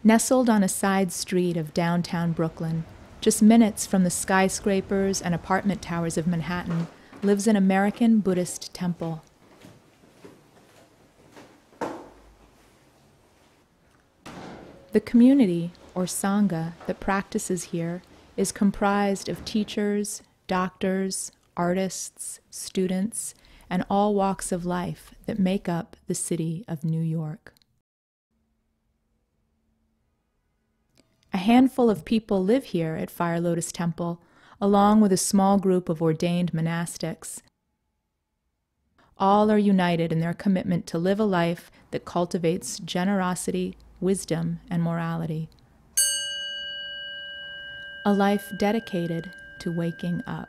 Nestled on a side street of downtown Brooklyn, just minutes from the skyscrapers and apartment towers of Manhattan, lives an American Buddhist temple. The community, or sangha, that practices here is comprised of teachers, doctors, artists, students, and all walks of life that make up the city of New York. A handful of people live here at Fire Lotus Temple, along with a small group of ordained monastics. All are united in their commitment to live a life that cultivates generosity, wisdom, and morality. A life dedicated to waking up.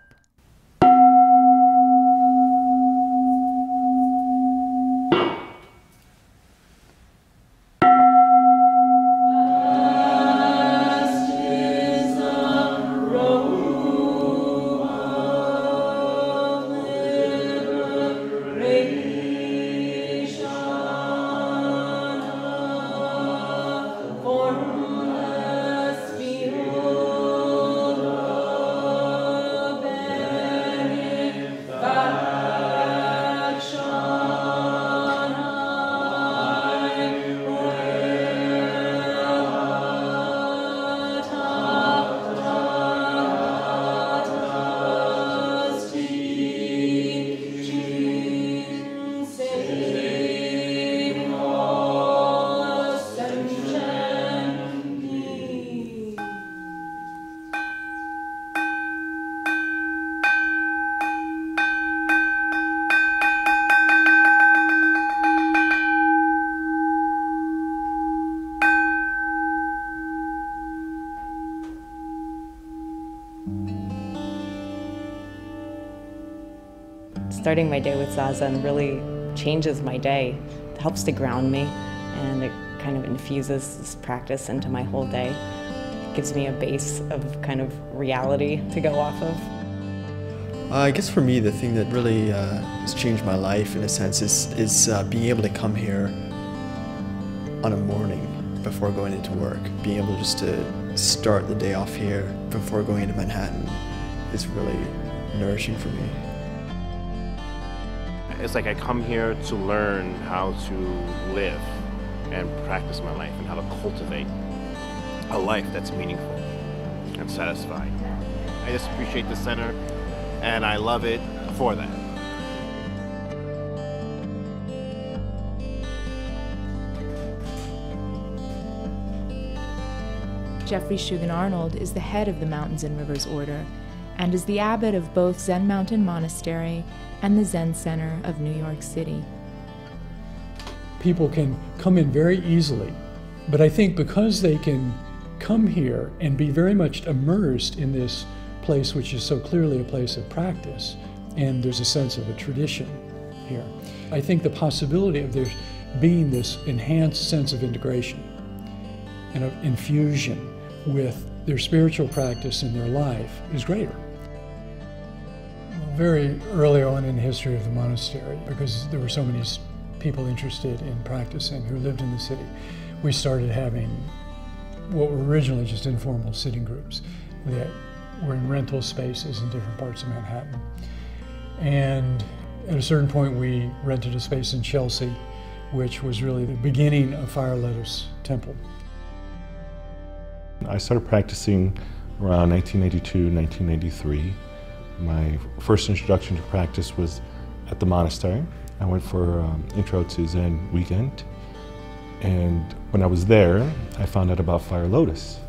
Starting my day with zazen really changes my day. It helps to ground me, and it kind of infuses this practice into my whole day. It gives me a base of kind of reality to go off of. I guess for me, the thing that really has changed my life in a sense is being able to come here on a morning before going into work. Being able just to start the day off here before going into Manhattan is really nourishing for me. It's like I come here to learn how to live and practice my life and how to cultivate a life that's meaningful and satisfying. I just appreciate the center, and I love it for that. Jeffrey Shugan Arnold is the head of the Mountains and Rivers Order and is the abbot of both Zen Mountain Monastery and the Zen Center of New York City. People can come in very easily, but I think because they can come here and be very much immersed in this place, which is so clearly a place of practice, and there's a sense of a tradition here, I think the possibility of there being this enhanced sense of integration and of infusion with their spiritual practice in their life is greater. Very early on in the history of the monastery, because there were so many people interested in practicing who lived in the city, we started having what were originally just informal sitting groups that were in rental spaces in different parts of Manhattan. And at a certain point, we rented a space in Chelsea, which was really the beginning of Fire Lotus Temple. I started practicing around 1992, 1993. My first introduction to practice was at the monastery. I went for Intro to Zen weekend, and when I was there, I found out about Fire Lotus.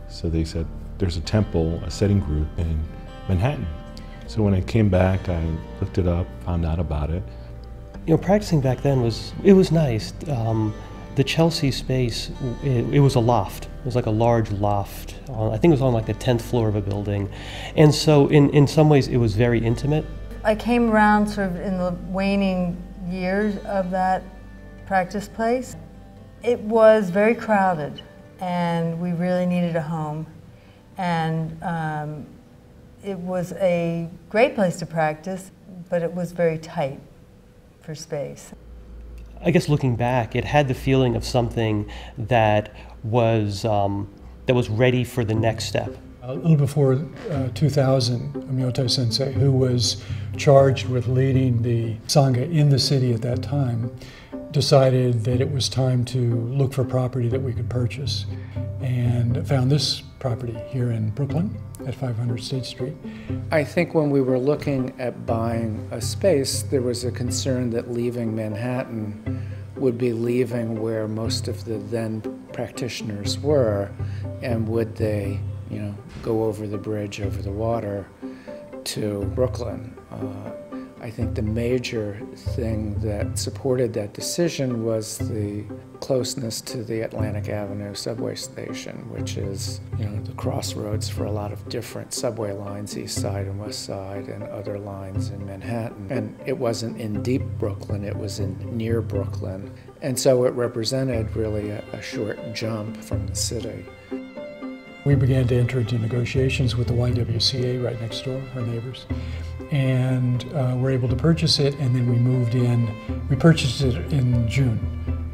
So they said, there's a temple, a setting group in Manhattan. So when I came back, I looked it up, found out about it. You know, practicing back then was nice. The Chelsea space, it was a loft. It was like a large loft. I think it was on like the 10th floor of a building. And so in some ways it was very intimate. I came around sort of in the waning years of that practice place. It was very crowded and we really needed a home. And it was a great place to practice, but it was very tight for space. I guess looking back, it had the feeling of something that was ready for the next step. A little before 2000, Myotai Sensei, who was charged with leading the Sangha in the city at that time, decided that it was time to look for property that we could purchase, and found this property here in Brooklyn at 500 State Street. I think when we were looking at buying a space, there was a concern that leaving Manhattan would be leaving where most of the then practitioners were, and would they, go over the bridge, over the water to Brooklyn. I think the major thing that supported that decision was the closeness to the Atlantic Avenue subway station, which is, the crossroads for a lot of different subway lines, East Side and West Side, and other lines in Manhattan. And it wasn't in deep Brooklyn, it was in near Brooklyn. And so it represented really a short jump from the city. We began to enter into negotiations with the YWCA right next door, our neighbors, and were able to purchase it, and then we moved in. We purchased it in June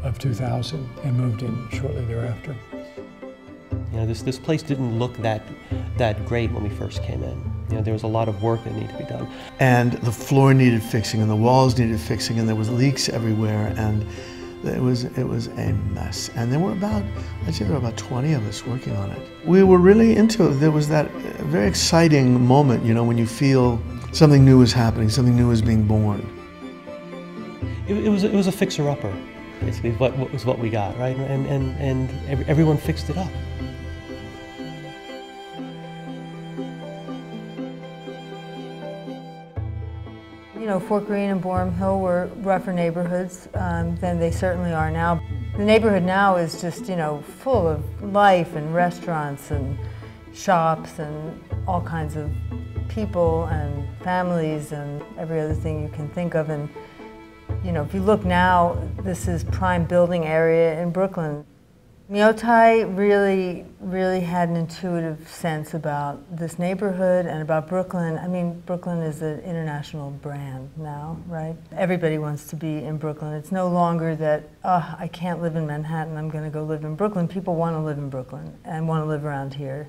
of 2000 and moved in shortly thereafter. This place didn't look that great when we first came in. There was a lot of work that needed to be done. And the floor needed fixing, and the walls needed fixing, and there was leaks everywhere, and it was a mess. And I'd say there were about 20 of us working on it. We were really into it. There was that very exciting moment, when you feel something new is happening, something new is being born. It was a fixer-upper, basically, was what we got, right? And everyone fixed it up. Fort Greene and Boerum Hill were rougher neighborhoods than they certainly are now. The neighborhood now is just, full of life and restaurants and shops and all kinds of people and families and every other thing you can think of. And, if you look now, this is prime building area in Brooklyn. Myotai really had an intuitive sense about this neighborhood and about Brooklyn. I mean, Brooklyn is an international brand now, right? Everybody wants to be in Brooklyn. It's no longer that, I can't live in Manhattan, I'm going to go live in Brooklyn. People want to live in Brooklyn and want to live around here.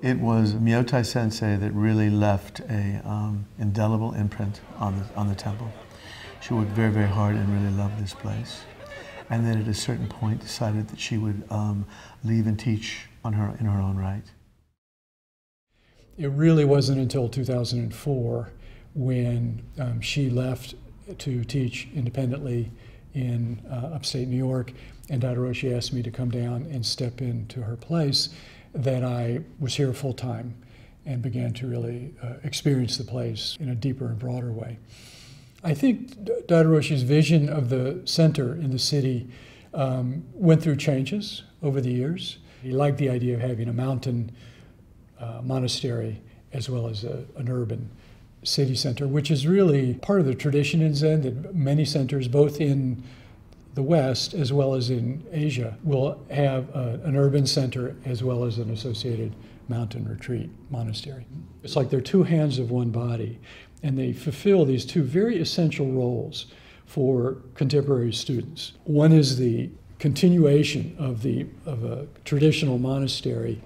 It was Myotai Sensei that really left a indelible imprint on the temple. She worked very, very hard and really loved this place. And then at a certain point decided that she would leave and teach in her own right. It really wasn't until 2004 when she left to teach independently in upstate New York, and Tadaroshi asked me to come down and step into her place that I was here full time and began to really experience the place in a deeper and broader way. I think Tadaroshi's vision of the center in the city went through changes over the years. He liked the idea of having a mountain monastery as well as an urban city center, which is really part of the tradition in Zen, that many centers, both in the West as well as in Asia, will have an urban center as well as an associated mountain retreat monastery. It's like they're two hands of one body, and they fulfill these two very essential roles for contemporary students. One is the continuation of a traditional monastery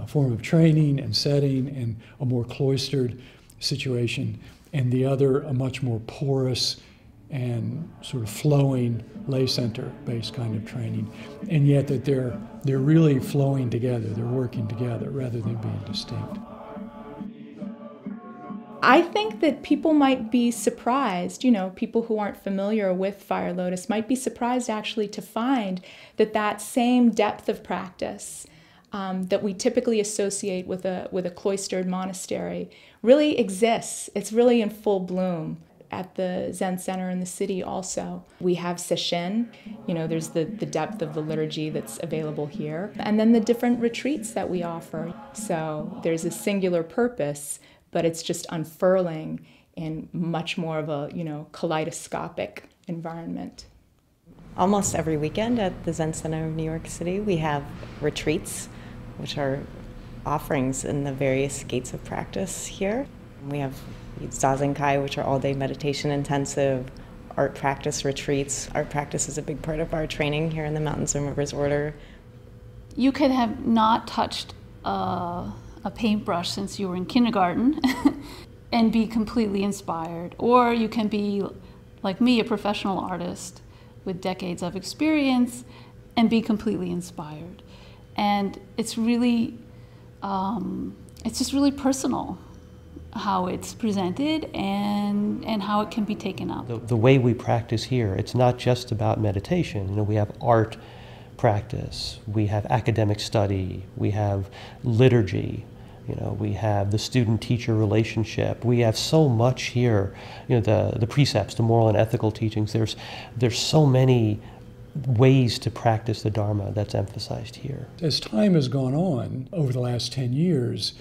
form of training and setting and a more cloistered situation, and the other a much more porous and sort of flowing lay center based kind of training, and yet that they're really flowing together, they're working together rather than being distinct. I think that people might be surprised, people who aren't familiar with Fire Lotus might be surprised actually to find that same depth of practice that we typically associate with a cloistered monastery really exists. It's really in full bloom at the Zen Center in the city also. We have sesshin, there's the depth of the liturgy that's available here, and then the different retreats that we offer. So there's a singular purpose, but it's just unfurling in much more of a, kaleidoscopic environment. Almost every weekend at the Zen Center of New York City, we have retreats, which are offerings in the various gates of practice here. We have zazen, which are all-day meditation intensive, art practice retreats. Art practice is a big part of our training here in the Mountains and Rivers Order. You could have not touched a paintbrush since you were in kindergarten and be completely inspired. Or you can be, like me, a professional artist with decades of experience and be completely inspired. And it's really, it's just really personal how it's presented and how it can be taken up. The way we practice here, it's not just about meditation. You know, we have art practice, we have academic study, we have liturgy, you know, we have the student-teacher relationship. We have so much here, you know, the precepts, the moral and ethical teachings. There's so many ways to practice the Dharma that's emphasized here. As time has gone on over the last 10 years,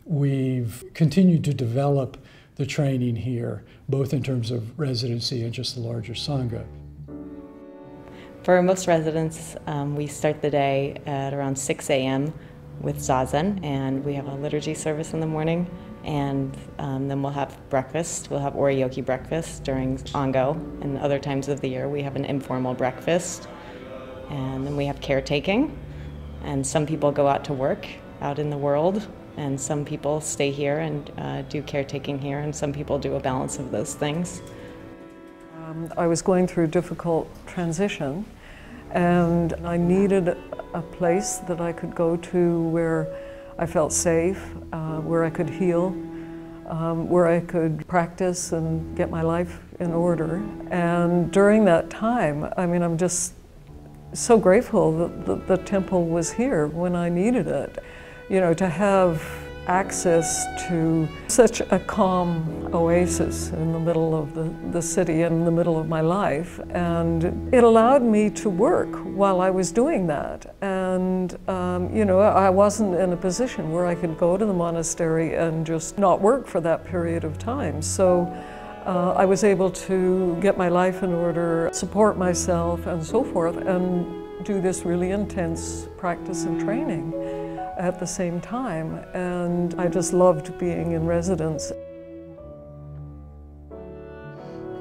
we've continued to develop the training here, both in terms of residency and just the larger Sangha. For most residents, we start the day at around 6 a.m. with zazen, and we have a liturgy service in the morning, and then we'll have breakfast. We'll have oryoki breakfast during Ongo, and other times of the year we have an informal breakfast. And then we have caretaking, and some people go out to work out in the world, and some people stay here and do caretaking here, and some people do a balance of those things. I was going through a difficult transition, and I needed a place that I could go to where I felt safe, where I could heal, where I could practice and get my life in order. And during that time, I mean, I'm just so grateful that the temple was here when I needed it. You know, to have access to such a calm oasis in the middle of the city, in the middle of my life. And it allowed me to work while I was doing that. And, you know, I wasn't in a position where I could go to the monastery and just not work for that period of time. So I was able to get my life in order, support myself and so forth, and do this really intense practice and training at the same time, and I just loved being in residence.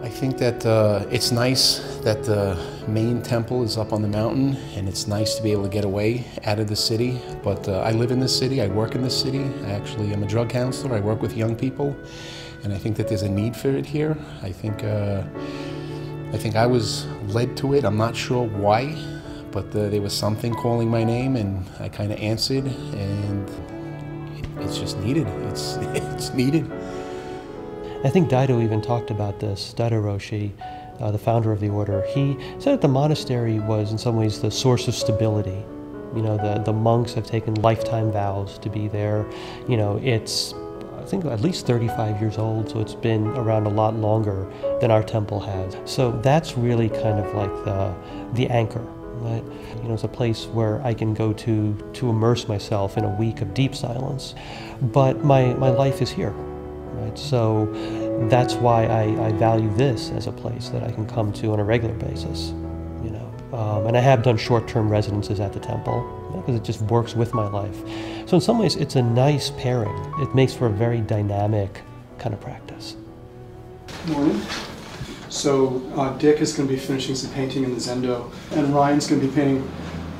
I think that it's nice that the main temple is up on the mountain, and it's nice to be able to get away out of the city. But I live in this city, I work in this city. I actually am a drug counselor, I work with young people, and I think that there's a need for it here. I think I was led to it, I'm not sure why. But there was something calling my name, and I kind of answered, and it's just needed. It's needed. I think Daido even talked about this. Daido Roshi, the founder of the order, he said that the monastery was in some ways the source of stability. You know, the monks have taken lifetime vows to be there. You know, it's, I think, at least 35 years old, so it's been around a lot longer than our temple has. So that's really kind of like the anchor. Right? You know, it's a place where I can go to immerse myself in a week of deep silence. But my life is here, right? So that's why I value this as a place that I can come to on a regular basis, you know. And I have done short-term residences at the temple, because it just works with my life. So in some ways, it's a nice pairing. It makes for a very dynamic kind of practice. Morning. So Dick is going to be finishing some painting in the Zendo, and Ryan's going to be painting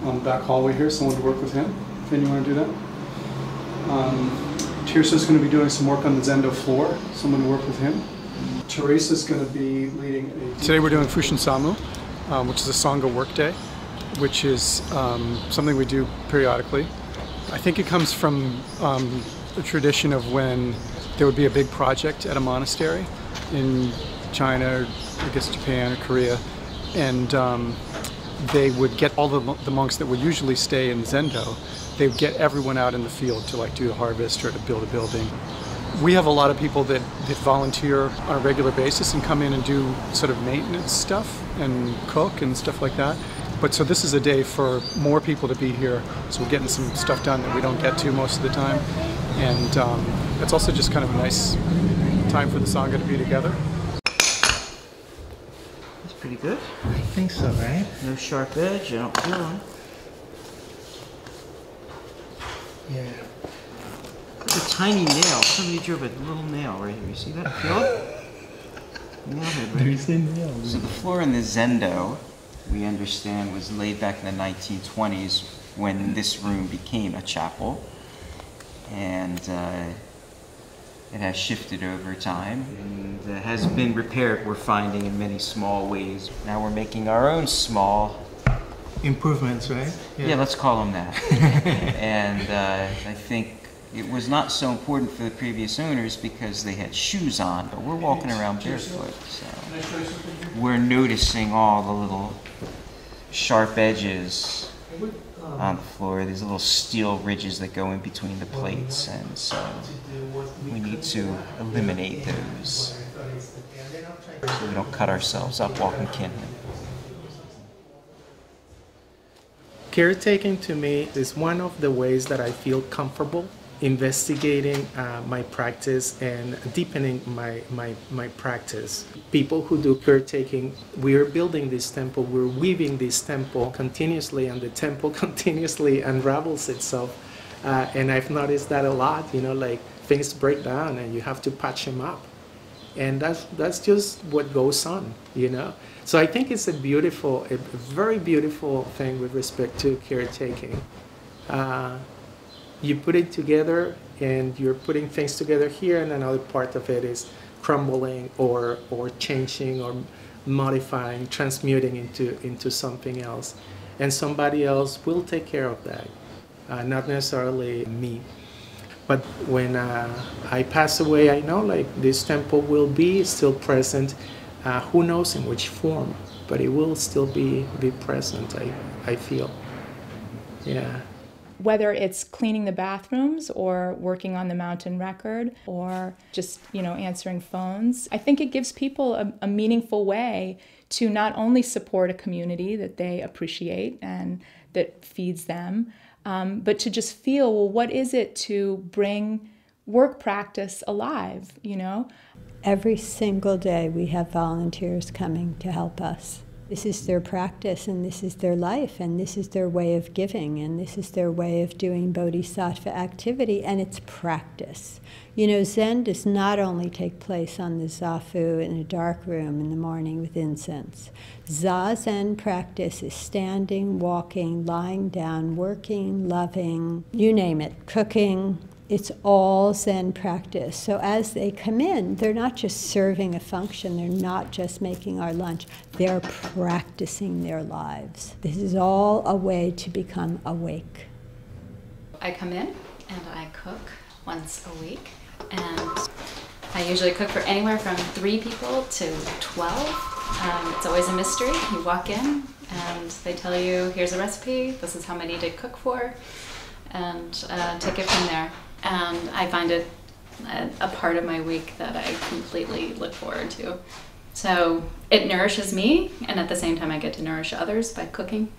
on the back hallway here, someone to work with him, if anyone want to do that. Tirsa's going to be doing some work on the Zendo floor, someone to work with him. Teresa's going to be leading Today we're doing Fushin Samu, which is a Sangha workday, which is something we do periodically. I think it comes from the tradition of when there would be a big project at a monastery in China, I guess Japan or Korea, and they would get all the monks that would usually stay in Zendo, they would get everyone out in the field to like do the harvest or to build a building. We have a lot of people that volunteer on a regular basis and come in and do sort of maintenance stuff and cook and stuff like that. But so this is a day for more people to be here, so we're getting some stuff done that we don't get to most of the time. And it's also just kind of a nice time for the Sangha to be together. Pretty good? I think so, right? No sharp edge, I don't feel them. Yeah. It's a tiny nail. Somebody drew a little nail right here. You see that? Feel it? So the floor in the zendo, we understand, was laid back in the 1920s when this room became a chapel. And it has shifted over time and has been repaired, we're finding, in many small ways. Now we're making our own small improvements, right? Yeah, let's call them that. And I think it was not so important for the previous owners because they had shoes on, but we're walking around barefoot, so we're noticing all the little sharp edges on the floor, these little steel ridges that go in between the plates, and so we need to eliminate those so we don't cut ourselves up walking kinhin. Caretaking to me is one of the ways that I feel comfortable investigating my practice and deepening my practice. People who do caretaking, we're building this temple, we're weaving this temple continuously, and the temple continuously unravels itself. And I've noticed that a lot, you know, like things break down and you have to patch them up. And that's just what goes on, you know. So I think it's a very beautiful thing with respect to caretaking. You put it together and you're putting things together here, and another part of it is crumbling or changing or modifying, transmuting into something else. And somebody else will take care of that, not necessarily me. But when I pass away, I know like this temple will be still present. Who knows in which form, but it will still be present, I feel. Yeah. Whether it's cleaning the bathrooms or working on the mountain record or just, you know, answering phones, I think it gives people a meaningful way to not only support a community that they appreciate and that feeds them, but to just feel, well, what is it to bring work practice alive, you know? Every single day we have volunteers coming to help us. This is their practice, and this is their life, and this is their way of giving, and this is their way of doing bodhisattva activity, and it's practice. You know, Zen does not only take place on the zafu in a dark room in the morning with incense. Zazen practice is standing, walking, lying down, working, loving, you name it, cooking. It's all Zen practice. So as they come in, they're not just serving a function, they're not just making our lunch, they're practicing their lives. This is all a way to become awake. I come in and I cook once a week, and I usually cook for anywhere from 3 people to 12. It's always a mystery. You walk in and they tell you, here's a recipe, this is how many to cook for, and take it from there. And I find it a part of my week that I completely look forward to. So it nourishes me, and at the same time I get to nourish others by cooking.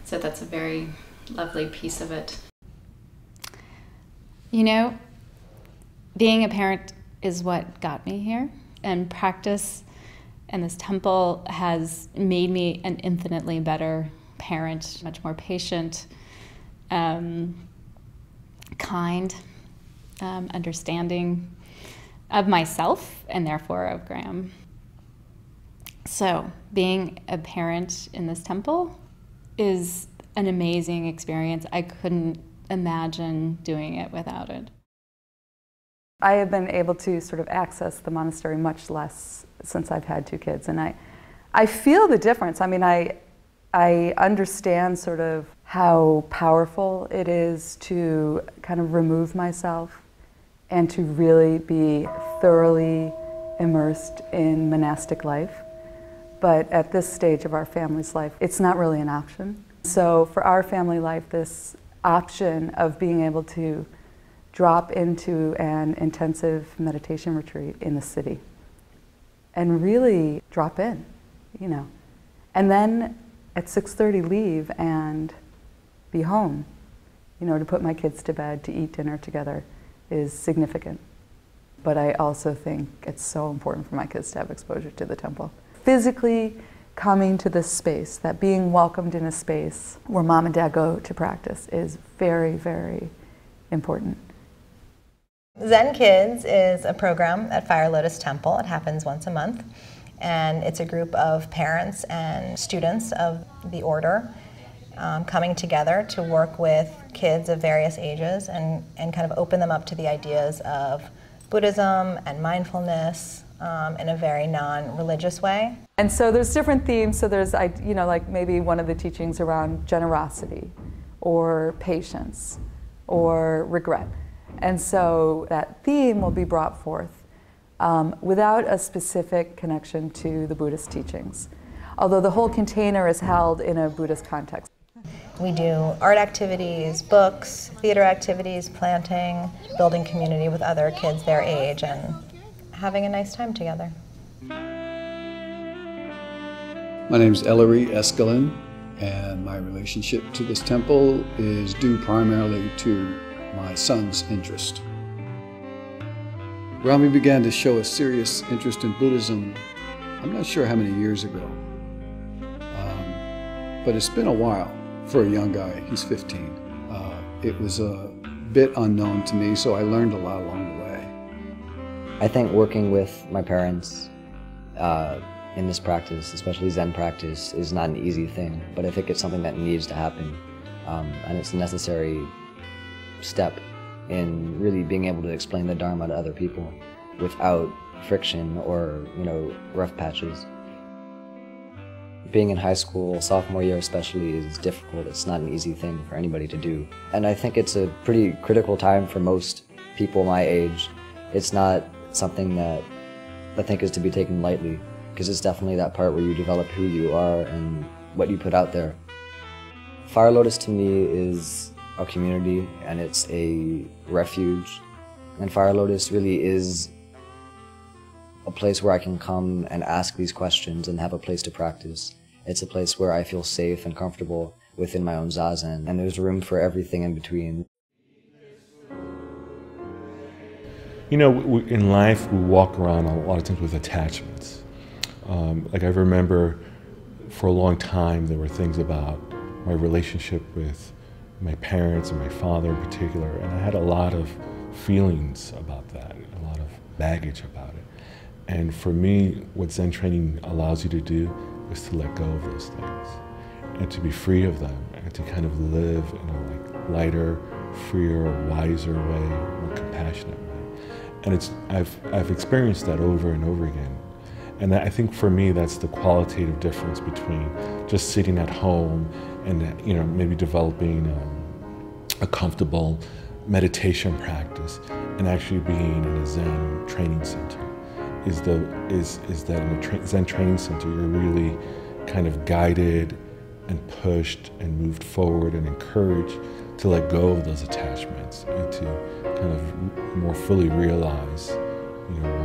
So that's a very lovely piece of it. You know, being a parent is what got me here, and practice and this temple has made me an infinitely better parent, much more patient, kind, understanding of myself and therefore of Graham. So being a parent in this temple is an amazing experience. I couldn't imagine doing it without it. I have been able to sort of access the monastery much less since I've had 2 kids, and I feel the difference. I mean, I understand sort of how powerful it is to kind of remove myself and to really be thoroughly immersed in monastic life. But at this stage of our family's life, it's not really an option. So for our family life, this option of being able to drop into an intensive meditation retreat in the city and really drop in, you know, and then at 6:30 leave and be home, you know, to put my kids to bed, to eat dinner together is significant. But I also think it's so important for my kids to have exposure to the temple. Physically coming to this space, that being welcomed in a space where mom and dad go to practice is very, very important. Zen Kids is a program at Fire Lotus Temple. It happens once a month. And it's a group of parents and students of the order coming together to work with kids of various ages and kind of open them up to the ideas of Buddhism and mindfulness in a very non-religious way. And so there's different themes. So there's, you know, like maybe one of the teachings around generosity or patience or regret. And so that theme will be brought forth without a specific connection to the Buddhist teachings, although the whole container is held in a Buddhist context. We do art activities, books, theater activities, planting, building community with other kids their age, and having a nice time together. My name is Ellery Escalin, and my relationship to this temple is due primarily to my son's interest. Rami began to show a serious interest in Buddhism, I'm not sure how many years ago, but it's been a while for a young guy. He's 15. It was a bit unknown to me, so I learned a lot along the way. I think working with my parents in this practice, especially Zen practice, is not an easy thing, but I think it's something that needs to happen, and it's a necessary step in really being able to explain the Dharma to other people without friction or, you know, rough patches. Being in high school, sophomore year especially, is difficult. It's not an easy thing for anybody to do. And I think it's a pretty critical time for most people my age. It's not something that I think is to be taken lightly, because it's definitely that part where you develop who you are and what you put out there. Fire Lotus to me is a community, and it's a refuge. And Fire Lotus really is a place where I can come and ask these questions and have a place to practice. It's a place where I feel safe and comfortable within my own zazen, and there's room for everything in between. You know, in life we walk around a lot of times with attachments. Like I remember for a long time there were things about my relationship with my parents and my father in particular, and I had a lot of feelings about that, a lot of baggage about it. And for me, what Zen training allows you to do is to let go of those things and to be free of them and to kind of live in a lighter, freer, wiser way, more compassionate way. And I've experienced that over and over again. And I think for me, that's the qualitative difference between just sitting at home and, you know, maybe developing a comfortable meditation practice and actually being in a Zen training center. Is that in a Zen training center, you're really kind of guided and pushed and moved forward and encouraged to let go of those attachments and to kind of more fully realize, you know,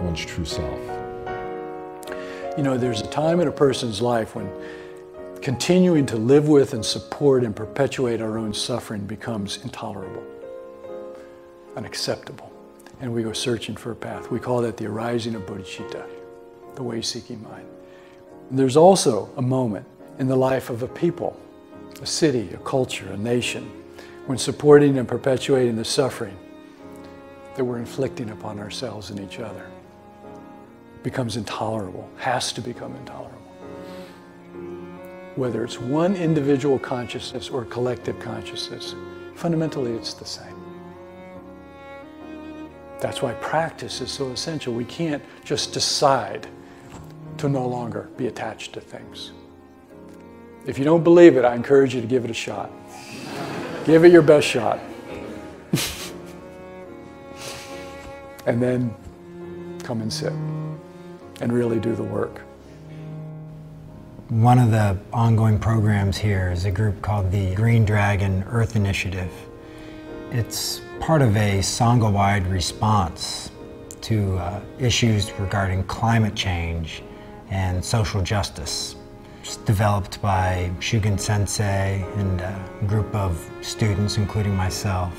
one's true self. You know, there's a time in a person's life when continuing to live with and support and perpetuate our own suffering becomes intolerable, unacceptable. And we go searching for a path. We call that the arising of bodhicitta, the way-seeking mind. And there's also a moment in the life of a people, a city, a culture, a nation, when supporting and perpetuating the suffering that we're inflicting upon ourselves and each other becomes intolerable, has to become intolerable. Whether it's one individual consciousness or collective consciousness, fundamentally it's the same. That's why practice is so essential. We can't just decide to no longer be attached to things. If you don't believe it, I encourage you to give it a shot. Give it your best shot. And then come and sit and really do the work. One of the ongoing programs here is a group called the Green Dragon Earth Initiative. It's part of a Sangha-wide response to issues regarding climate change and social justice. It's developed by Shugen Sensei and a group of students, including myself,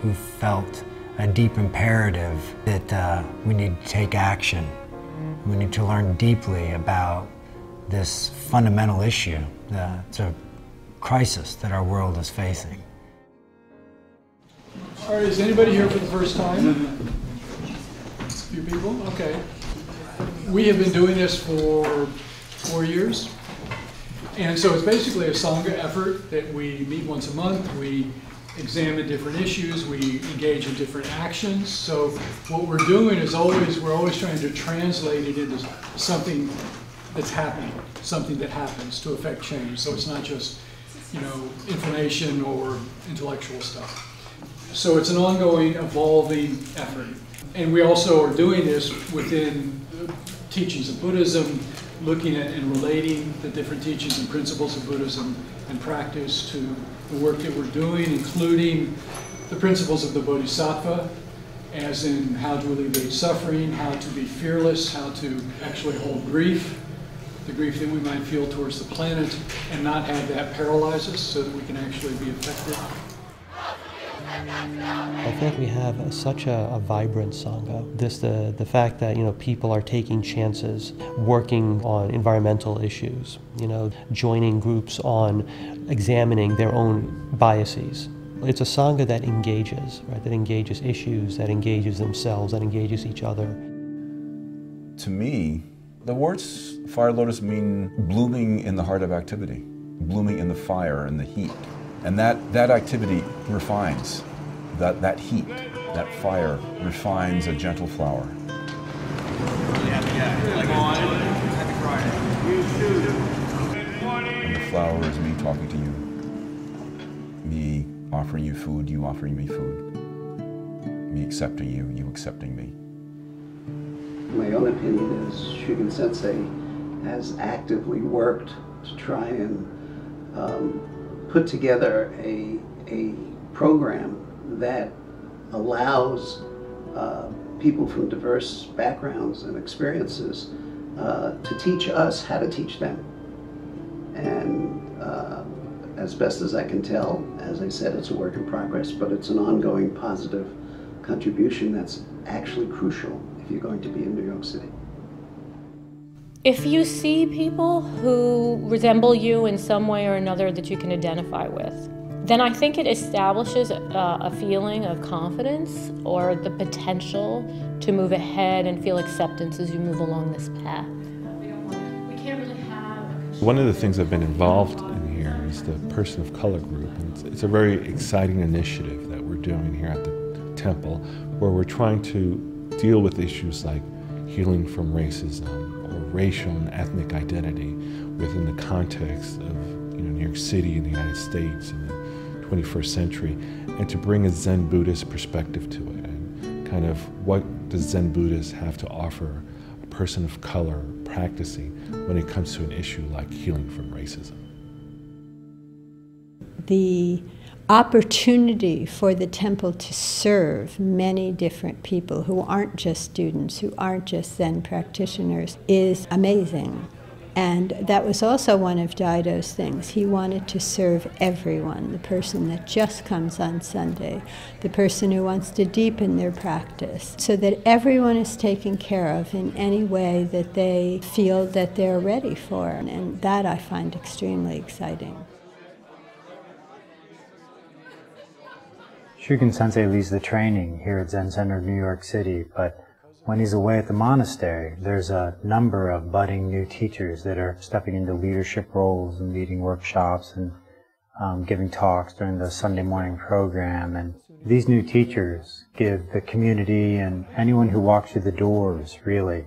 who felt a deep imperative that we need to take action. We need to learn deeply about this fundamental issue. It's a crisis that our world is facing. All right, is anybody here for the first time? A few people? Okay. We have been doing this for 4 years. And so it's basically a Sangha effort that we meet once a month. We examine different issues. We engage in different actions. So what we're doing is we're always trying to translate it into something that's happening, something that happens to affect change. So it's not just, information or intellectual stuff. So it's an ongoing, evolving effort. And we also are doing this within teachings of Buddhism, looking at and relating the different teachings and principles of Buddhism and practice to the work that we're doing, including the principles of the Bodhisattva, as in how to alleviate suffering, how to be fearless, how to actually hold grief, the grief that we might feel towards the planet, and not have that paralyze us so that we can actually be effective. I think we have such a vibrant Sangha. The fact that people are taking chances, working on environmental issues, joining groups on examining their own biases. It's a Sangha that engages, right? That engages issues, that engages themselves, that engages each other. To me, the words fire lotus mean blooming in the heart of activity, blooming in the fire and the heat. And that activity refines, that heat, that fire refines a gentle flower. And the flower is me talking to you, me offering you food, you offering me food, me accepting you, you accepting me. My own opinion is Shugen Sensei has actively worked to try and put together a program that allows people from diverse backgrounds and experiences to teach us how to teach them. And as best as I can tell, as I said, it's a work in progress, but it's an ongoing positive contribution that's actually crucial if you're going to be in New York City. If you see people who resemble you in some way or another that you can identify with, then I think it establishes a feeling of confidence or the potential to move ahead and feel acceptance as you move along this path. We can't really have... One of the things I've been involved in here is the Person of Color group. And it's a very exciting initiative that we're doing here at the temple, where we're trying to deal with issues like healing from racism or racial and ethnic identity within the context of New York City and the United States in the 21st century, and to bring a Zen Buddhist perspective to it, and kind of what does Zen Buddhists have to offer a person of color practicing when it comes to an issue like healing from racism. The opportunity for the temple to serve many different people who aren't just students, who aren't just Zen practitioners, is amazing. And that was also one of Daido's things. He wanted to serve everyone, the person that just comes on Sunday, the person who wants to deepen their practice, so that everyone is taken care of in any way that they feel that they're ready for. And that I find extremely exciting. Shugen Sensei leads the training here at Zen Center of New York City, but when he's away at the monastery, there's a number of budding new teachers that are stepping into leadership roles and leading workshops and giving talks during the Sunday morning program. And these new teachers give the community and anyone who walks through the doors, really,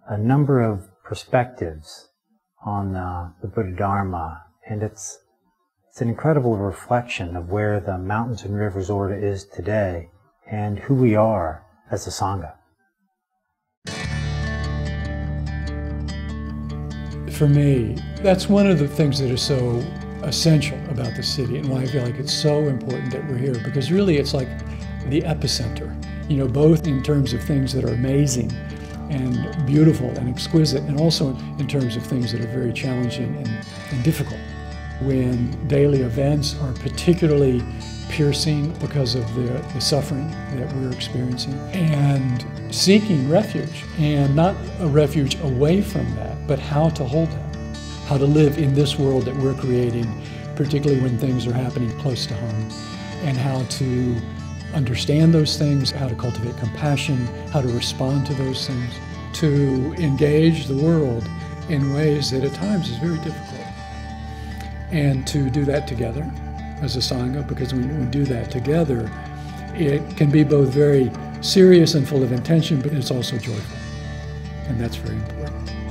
a number of perspectives on the Buddha Dharma. And it's an incredible reflection of where the Mountains and Rivers Order is today and who we are as a Sangha. For me, that's one of the things that is so essential about the city and why I feel like it's so important that we're here, because really it's like the epicenter, both in terms of things that are amazing and beautiful and exquisite, and also in terms of things that are very challenging and difficult. When daily events are particularly piercing because of the suffering that we're experiencing, and seeking refuge, and not a refuge away from that, but how to hold that, how to live in this world that we're creating, particularly when things are happening close to home, and how to understand those things, how to cultivate compassion, how to respond to those things. to engage the world in ways that at times is very difficult. And to do that together as a Sangha, because when we do that together, it can be both very serious and full of intention, but it's also joyful. And that's very important.